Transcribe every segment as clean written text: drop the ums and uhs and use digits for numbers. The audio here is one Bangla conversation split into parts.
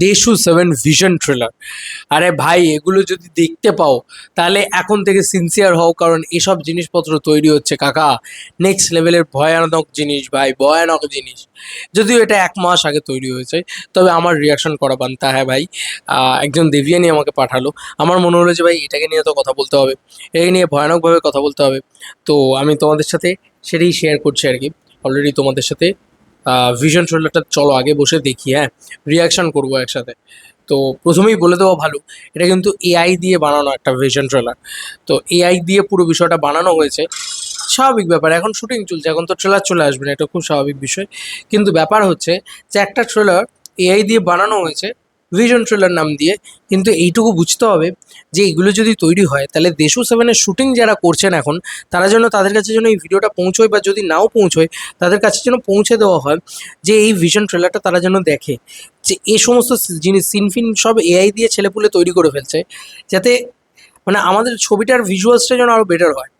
দেশু 7 ভিশন ট্রেলার। আরে ভাই, এগুলো যদি দেখতে পাও তাহলে এখন থেকে সিনসিয়ার হও, কারণ এসব জিনিসপত্র তৈরি হচ্ছে কাকা নেক্সট লেভেলের ভয়ানক জিনিস ভাই, ভয়ানক জিনিস। যদিও এটা 1 মাস আগে তৈরি হয়েছে, তবে আমার রিয়াকশন করা বানতা হ্যাঁ ভাই। একজন দেবিয়ানি আমাকে পাঠালো, আমার মনে হলো যে ভাই এটাকে নিয়ে তো কথা বলতে হবে, এটাকে নিয়ে ভয়ানকভাবে কথা বলতে হবে। তো আমি তোমাদের সাথে সেটাই শেয়ার করছি আর কি। অলরেডি তোমাদের সাথে ভিশন ট্রেলারটা চলো আগে বসে দেখি, হ্যাঁ, রিয়াকশন করবো একসাথে। তো প্রথমেই বলে দেওয়া ভালো, এটা কিন্তু এআই দিয়ে বানানো একটা ভিশন ট্রেলার। তো এআই দিয়ে পুরো বিষয়টা বানানো হয়েছে, স্বাভাবিক ব্যাপার, এখন শুটিং চলছে, এখন তো ট্রেলার চলে আসবে না, এটা খুব স্বাভাবিক বিষয়। কিন্তু ব্যাপার হচ্ছে যে একটা ট্রেলার এআই দিয়ে বানানো হয়েছে ভিশন ট্রেলার নাম দিয়ে, কিন্তু এইটুকু বুঝতে হবে যে এগুলো যদি তৈরি হয় তাহলে দেশু 7-এর শুটিং যারা করছেন এখন, তারা যেন, তাদের কাছে যেন এই ভিডিওটা পৌঁছয়, বা যদি নাও পৌঁছয় তাদের কাছে যেন পৌঁছে দেওয়া হয় যে এই ভিশন ট্রেলারটা তারা যেন দেখে যে এই সমস্ত জিনিস সিনফিন সব এআই দিয়ে ছেলেপুলে তৈরি করে ফেলছে, যাতে মানে আমাদের ছবিটার ভিজুয়ালসটা যেন আরও বেটার হয়।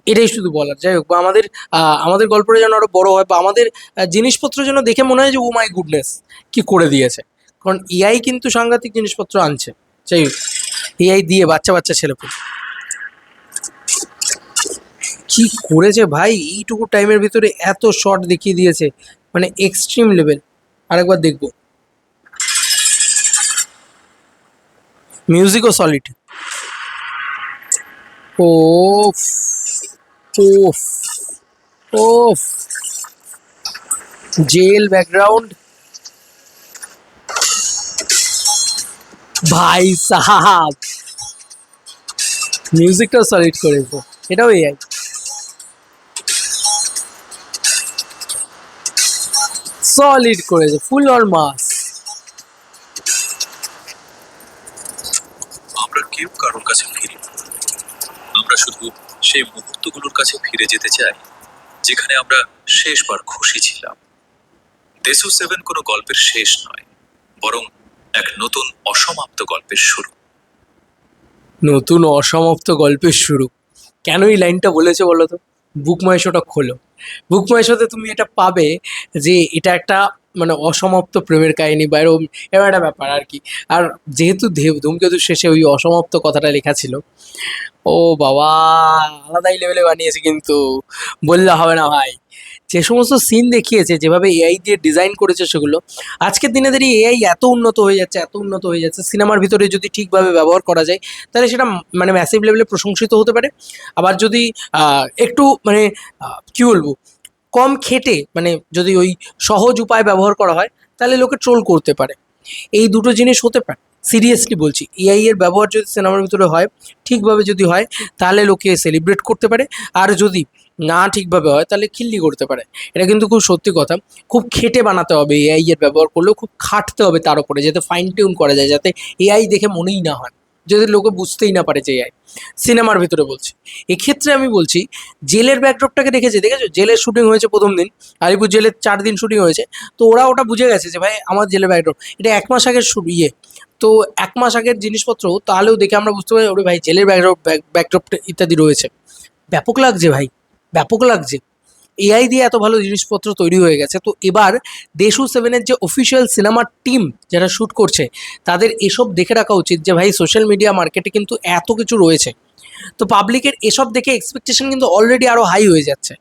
এটাই শুধু বলার। যাই হোক, বা আমাদের আমাদের গল্পটা যেন আরও বড় হয়, বা আমাদের জিনিসপত্র যেন দেখে মনে হয় যে ও মাই গুডনেস কি করে দিয়েছে। কারণ এআই কিন্তু সাংঘাতিক জিনিসপত্র আনছে। যাই হোক, এআই দিয়ে বাচ্চা বাচ্চা ছেলেপুলে কি করেছে ভাই, এইটুকু টাইমের ভিতরে এত শর্ট দেখিয়ে দিয়েছে, মানে এক্সট্রিম লেভেল। আরেকবার দেখবো। মিউজিকও সলিড। ওফ, ওফ, ওফ, জেল ব্যাকগ্রাউন্ড ভাই সাহাব, মিউজিকটাও সলিড করেছে, এটাও এআই। সলিড করেছে, ফুল অন মাস। আমরা কেউ কারোর কাছে ফিরি না, আমরা শুধু সেই মুহূর্তগুলোর কাছে ফিরে যেতে চাই যেখানে আমরা শেষবার খুশি ছিলাম। দেশু 7 কোনো গল্পের শেষ নয়, বরং এক নতুন অসমাপ্ত গল্পের শুরু। নতুন অসমাপ্ত গল্পের শুরু, কেন এই লাইনটা বলেছে বলো তো? বুক মাই শোটা খোলো, বুক মাই শোতে তুমি এটা পাবে যে এটা একটা মানে অসমাপ্ত প্রেমের কাহিনী বা এরকম এরকম একটা ব্যাপার আর কি। আর যেহেতু ধূমকেতু শেষে ওই অসমাপ্ত কথাটা লেখা ছিল, ও বাবা, আলাদাই লেভেলে বানিয়েছে কিন্তু, বললে হবে না ভাই। যে সমস্ত সিন দেখিয়েছে, যেভাবে এআই দিয়ে ডিজাইন করেছে সেগুলো, আজকের দিনে দাঁড়িয়ে এআই এত উন্নত হয়ে যাচ্ছে, এত উন্নত হয়ে যাচ্ছে, সিনেমার ভিতরে যদি ঠিকভাবে ব্যবহার করা যায় তাহলে সেটা মানে ম্যাসিভ লেভেলে প্রশংসিত হতে পারে। আবার যদি একটু মানে কী বলবো, কম খেটে মানে যদি ওই সহজ উপায় ব্যবহার করা হয় তাহলে লোকে ট্রোল করতে পারে। এই দুটো জিনিস হতে পারে, সিরিয়াসলি বলছি। এআই এর ব্যবহার যদি সিনেমার ভিতরে হয়, ঠিকভাবে যদি হয়, তাহলে লোকে সেলিব্রেট করতে পারে। আর যদি না ঠিকভাবে হয় তাহলে খিল্লি করতে পারে। এটা কিন্তু খুব সত্যি কথা। খুব খেটে বানাতে হবে, এআই এর ব্যবহার করলেও খুব খাটতে হবে তার উপরে, যাতে ফাইন টিউন করা যায়, যাতে এআই দেখে মনেই না হয়, যদি লোকে বুঝতেই না পারে যে এআই। সিনেমার ভিতরে বলছি। এক্ষেত্রে আমি বলছি, জেলের ব্যাকড্রপটাকে দেখেছো? জেলের শুটিং হয়েছে প্রথম দিন, আলিপুর জেলের 4 দিন শুটিং হয়েছে। তো ওরা ওটা বুঝে গেছে যে ভাই আমার জেলের ব্যাকড্রপ এটা 1 মাস আগের ইয়ে। তো 1 মাস আগের জিনিসপত্র তাহলেও দেখে আমরা বুঝতে পারি ওরে ভাই জেলের ব্যাকড্রপ ইত্যাদি রয়েছে। ব্যাপক লাগছে ভাই, ব্যাপক লাগছে। এআই দিয়ে এত ভালো জিনিসপত্র তৈরি হয়ে গেছে। তো এবার দেশু 7-এর যে অফিসিয়াল সিনেমার টিম যারা শ্যুট করছে, তাদের এসব দেখে রাখা উচিত যে ভাই সোশ্যাল মিডিয়া মার্কেটে কিন্তু এত কিছু রয়েছে। তো পাবলিকের এসব দেখে এক্সপেকটেশন কিন্তু অলরেডি আরও হাই হয়ে যাচ্ছে।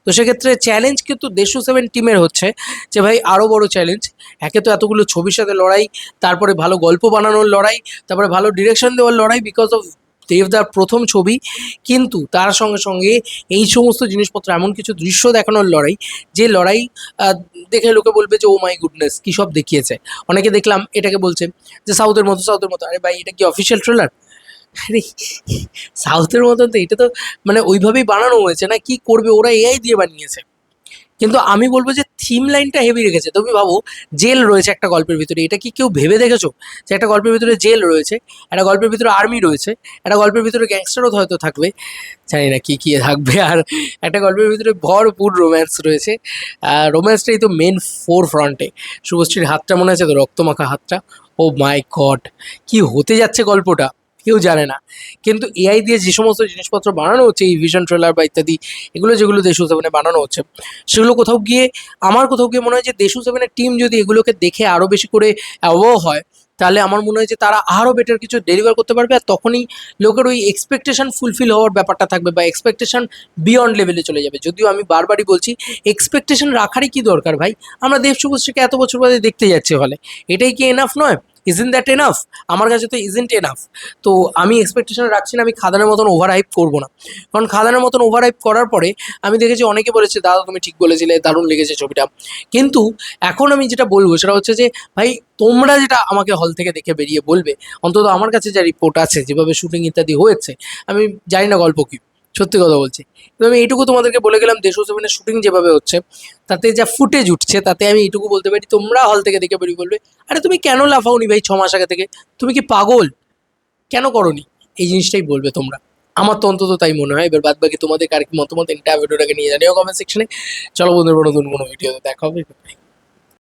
তো সেক্ষেত্রে চ্যালেঞ্জ কিন্তু দেশু 7 টিমের হচ্ছে যে ভাই আরও বড় চ্যালেঞ্জ। একে তো এতগুলো ছবির সাথে লড়াই, তারপরে ভালো গল্প বানানোর লড়াই, তারপরে ভালো ডিরেকশন দেওয়ার লড়াই, বিকজ অফ দেবদার প্রথম ছবি। কিন্তু তার সঙ্গে সঙ্গে এই সমস্ত জিনিসপত্র, এমন কিছু দৃশ্য দেখানোর লড়াই, যে লড়াই দেখে লোকে বলবে যে ও মাই গুডনেস কী সব দেখিয়েছে। অনেকে দেখলাম এটাকে বলছে যে সাউথের মতো, সাউথের মতো। আরে ভাই এটা কি অফিসিয়াল ট্রেলার? আরে সাউথের মতন তো, এটা তো মানে ওইভাবেই বানানো হয়েছে না, কি করবে ওরা, এআই দিয়ে বানিয়েছে। কিন্তু আমি বলবো যে থিম লাইনটা হেভি রেখেছে। তুমি ভাবো, জেল রয়েছে একটা গল্পের ভিতরে, এটা কি কেউ ভেবে দেখেছো যে একটা গল্পের ভিতরে জেল রয়েছে, একটা গল্পের ভিতরে আর্মি রয়েছে, একটা গল্পের ভিতরে গ্যাংস্টারও হয়তো থাকবে, জানি না কি কি থাকবে, আর একটা গল্পের ভিতরে ভরপুর রোম্যান্স রয়েছে। রোম্যান্সটাই তো মেন ফোর ফ্রন্টে। শুভশ্রীর হাতটা মনে আছে তো, রক্তমাখা হাতটা, ও মাই গড, কি হতে যাচ্ছে গল্পটা। কেউ জানে না। কিন্তু এআই দিয়ে যে সমস্ত জিনিসপত্র বানানো হচ্ছে, এই ভিশন ট্রেলার বা ইত্যাদি এগুলো যেগুলো দেশু সেভেনে বানানো হচ্ছে, সেগুলো কোথাও গিয়ে আমার কোথাও গিয়ে মনে হয় যে দেশু সেভেনের টিম যদি এগুলোকে দেখে আরও বেশি করে অ্যাওয়ার হয়, তাহলে আমার মনে হয় যে তারা আরও বেটার কিছু ডেলিভার করতে পারবে। আর তখনই লোকের ওই এক্সপেকটেশন ফুলফিল হওয়ার ব্যাপারটা থাকবে বা এক্সপেকটেশন বিয়ন্ড লেভেলে চলে যাবে। যদিও আমি বারবারই বলছি, এক্সপেকটেশন রাখারই কি দরকার ভাই? আমরা দেব শুভশ্রীকে এত বছর বাদে দেখতে যাচ্ছি হলে, এটাই কি এনাফ নয়? Isn't that enough? আমার কাছে তো ইজেন্ট এনাফ। তো আমি এক্সপেকটেশন রাখছি না, আমি খাদানের মতন ওভার হাইপ করবো না। কারণ খাদানের মতন ওভার হাইপ করার পরে আমি দেখেছি অনেকে বলেছে দাদা তুমি ঠিক বলেছিলে, দারুণ লেগেছে ছবিটা। কিন্তু এখন আমি যেটা বলবো সেটা হচ্ছে যে ভাই, তোমরা যেটা আমাকে হল থেকে দেখে বেরিয়ে বলবে, অন্তত আমার কাছে যা রিপোর্ট আছে, যেভাবে শুটিং ইত্যাদি হয়েছে, আমি জানি না গল্প কি, সত্যি কথা বলছি। কিন্তু আমি এইটুকু তোমাদেরকে বলে গেলাম, দেশু সেভেনের শুটিং যেভাবে হচ্ছে, তাতে যা ফুটেজ উঠছে, তাতে আমি এইটুকু বলতে পারি, তোমরা হল থেকে দেখে বেরিয়ে বলবে, আরে তুমি কেন লাফাওনি ভাই 6 মাস আগে থেকে? তুমি কি পাগল? কেন করনি? এই জিনিসটাই বলবে তোমরা। আমার তো অন্তত তাই মনে হয়। এবার বাদ বাকি তোমাদের কার কি মতামত, এটা ভিডিওটাকে নিয়ে জানিও কমেন্ট সেকশনে। চলো বন্ধুরা, নতুন কোনো ভিডিওতে দেখা হবে।